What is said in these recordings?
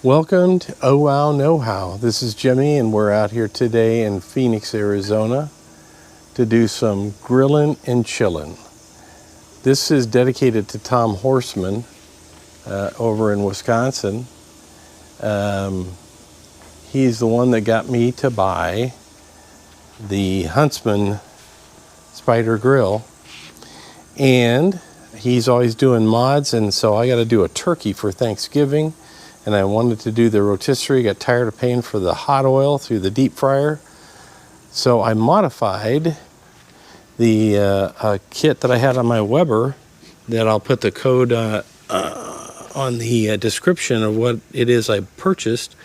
Welcome to Oh Wow Know How. This is Jimmy, and we're out here today in Phoenix, Arizona to do some grilling and chilling. This is dedicated to Tom Huntsman over in Wisconsin. He's the one that got me to buy the Huntsman Spyder grill, and he's always doing mods, and so I got to do a turkey for Thanksgiving. And I wanted to do the rotisserie, got tired of paying for the hot oil through the deep fryer. So I modified the kit that I had on my Weber, that I'll put the code on the description of what it is I purchased.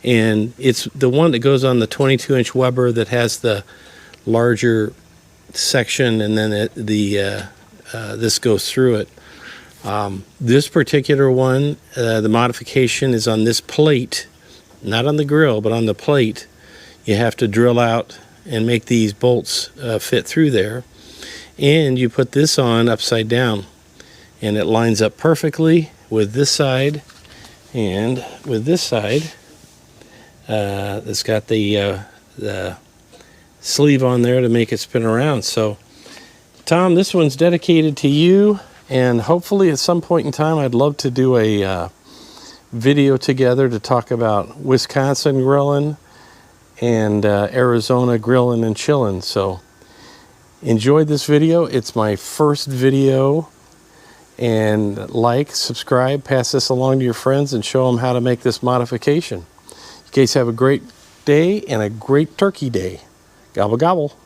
And it's the one that goes on the 22-inch Weber that has the larger section, and then this goes through it. This particular one, the modification is on this plate, not on the grill, but on the plate. You have to drill out and make these bolts fit through there. And you put this on upside down, and it lines up perfectly with this side and with this side. It's got the sleeve on there to make it spin around. So, Tom, this one's dedicated to you. And hopefully at some point in time, I'd love to do a video together to talk about Wisconsin grilling and Arizona grilling and chilling. So enjoy this video. It's my first video. And subscribe, pass this along to your friends, and show them how to make this modification. You guys have a great day and a great turkey day. Gobble, gobble.